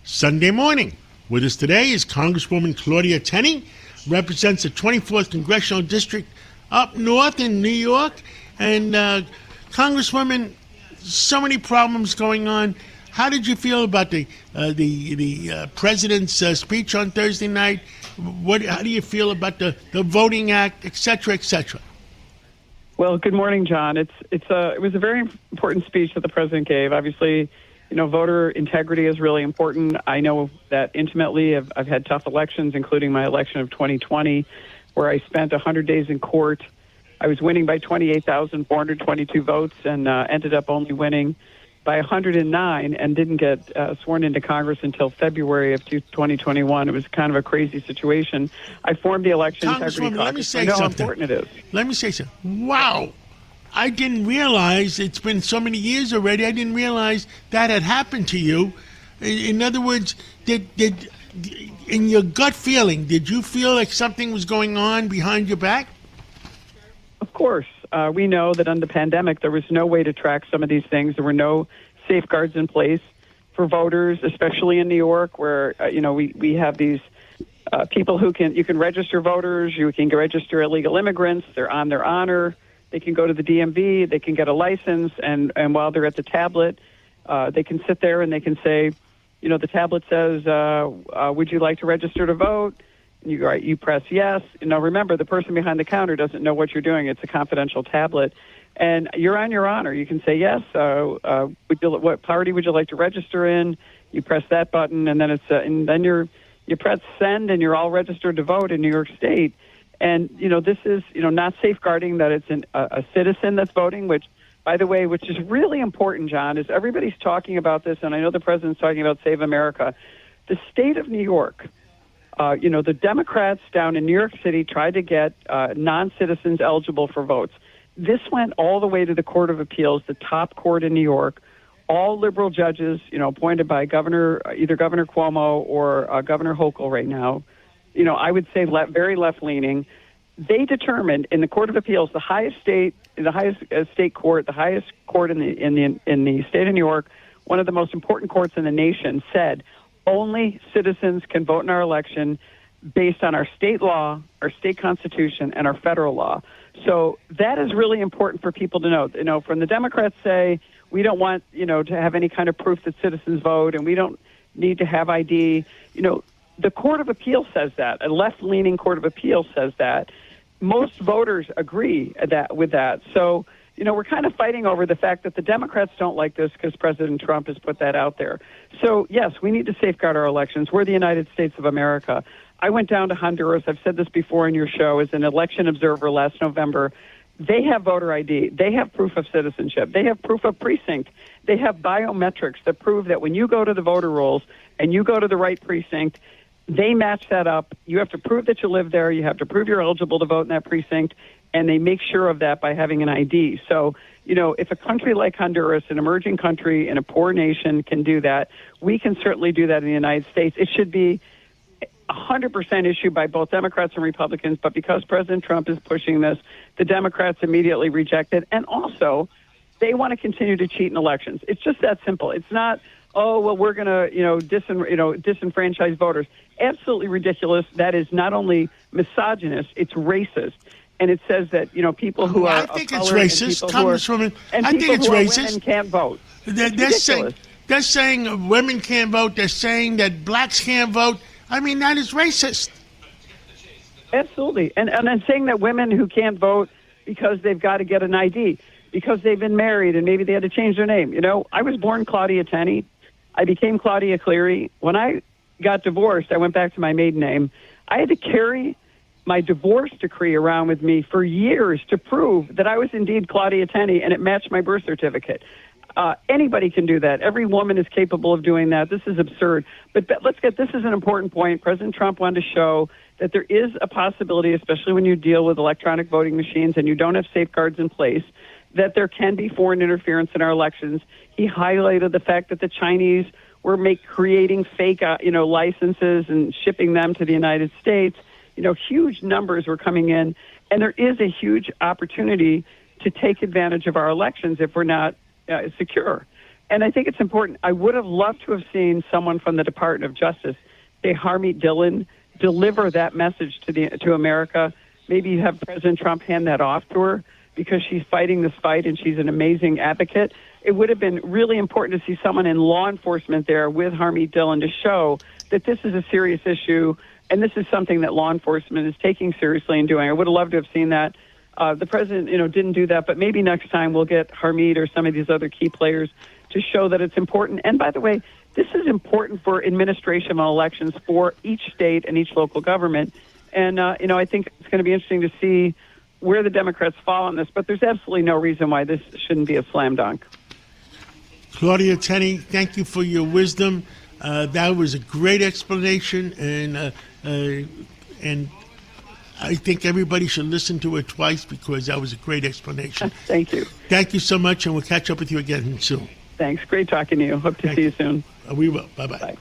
Sunday morning. With us today is Congresswoman Claudia Tenney, represents the 24th Congressional District up north in New York. And Congresswoman, so many problems going on. How did you feel about the president's speech on Thursday night? How do you feel about the Voting Act, et cetera, et cetera? Well, good morning, John. It was a very important speech that the president gave. Obviously, voter integrity is really important. I know that intimately. I've had tough elections, including my election of 2020, where I spent 100 days in court. I was winning by 28,422 votes and ended up only winning by 109 and didn't get sworn into Congress until February of 2021. It was kind of a crazy situation. I formed the Election Integrity Caucus. I know how important it is. Let me say something. Wow. I didn't realize, it's been so many years already, I didn't realize that had happened to you. In other words, did in your gut feeling, did you feel like something was going on behind your back? Of course. We know that under the pandemic, there was no way to track some of these things. There were no safeguards in place for voters, especially in New York, where, we have these people you can register voters, you can register illegal immigrants, they're on their honor, they can go to the DMV, they can get a license, and while they're at the tablet, they can sit there and they can say, the tablet says, would you like to register to vote? You press yes. Remember, the person behind the counter doesn't know what you're doing. It's a confidential tablet. And you're on your honor. You can say yes. What party would you like to register in? You press that button, and then you press send, and you're all registered to vote in New York State. And, this is, not safeguarding that it's a citizen that's voting, which, by the way, which is really important, John, is everybody's talking about this, and I know the president's talking about Save America. The state of New York, the Democrats down in New York City tried to get non-citizens eligible for votes. This went all the way to the Court of Appeals, the top court in New York. All liberal judges, appointed by either Governor Cuomo or Governor Hochul right now, I would say very left-leaning. They determined in the Court of Appeals, the highest state court, the highest court in the state of New York, one of the most important courts in the nation, said only citizens can vote in our election based on our state law, our state constitution, and our federal law. So that is really important for people to know. From the Democrats say, we don't want, to have any kind of proof that citizens vote, and we don't need to have ID. The Court of Appeals says that. A left-leaning Court of Appeals says that. Most voters agree with that. So, we're kind of fighting over the fact that the Democrats don't like this because President Trump has put that out there. So, yes, we need to safeguard our elections. We're the United States of America. I went down to Honduras. I've said this before in your show as an election observer last November. They have voter ID. They have proof of citizenship. They have proof of precinct. They have biometrics that prove that when you go to the voter rolls and you go to the right precinct, they match that up. You have to prove that you live there. You have to prove you're eligible to vote in that precinct, and they make sure of that by having an ID. So, if a country like Honduras, an emerging country in a poor nation, can do that, we can certainly do that in the United States. It should be 100% issued by both Democrats and Republicans, but because President Trump is pushing this, the Democrats immediately reject it. And also, they want to continue to cheat in elections. It's just that simple. It's not, we're going to, disenfranchise voters. Absolutely ridiculous. That is not only misogynist, it's racist. And it says that, people who are I think it's racist, Congresswoman. I think it's racist. Women can't vote. They're saying women can't vote. They're saying that blacks can't vote. I mean, that is racist. Absolutely. And I'm saying that women who can't vote because they've got to get an ID, because they've been married and maybe they had to change their name. I was born Claudia Tenney. I became Claudia Cleary. When I got divorced, I went back to my maiden name. I had to carry my divorce decree around with me for years to prove that I was indeed Claudia Tenney and it matched my birth certificate. Anybody can do that. Every woman is capable of doing that. This is absurd. But this is an important point. President Trump wanted to show that there is a possibility, especially when you deal with electronic voting machines and you don't have safeguards in place, that there can be foreign interference in our elections. He highlighted the fact that the Chinese were creating fake, licenses and shipping them to the United States. Huge numbers were coming in, and there is a huge opportunity to take advantage of our elections if we're not secure. And I think it's important. I would have loved to have seen someone from the Department of Justice, say Harmeet Dillon, deliver that message to America. Maybe you have President Trump hand that off to her because she's fighting this fight and she's an amazing advocate. It would have been really important to see someone in law enforcement there with Harmeet Dillon to show that this is a serious issue and this is something that law enforcement is taking seriously and doing. I would have loved to have seen that. The president, didn't do that, but maybe next time we'll get Harmeet or some of these other key players to show that it's important. And by the way, this is important for administration of elections for each state and each local government. And, I think it's going to be interesting to see where the Democrats fall on this, but there's absolutely no reason why this shouldn't be a slam dunk. Claudia Tenney, thank you for your wisdom. That was a great explanation, and I think everybody should listen to it twice because that was a great explanation. Thank you. Thank you so much, and we'll catch up with you again soon. Thanks. Great talking to you. Hope to see you soon. We will. Bye-bye. Bye.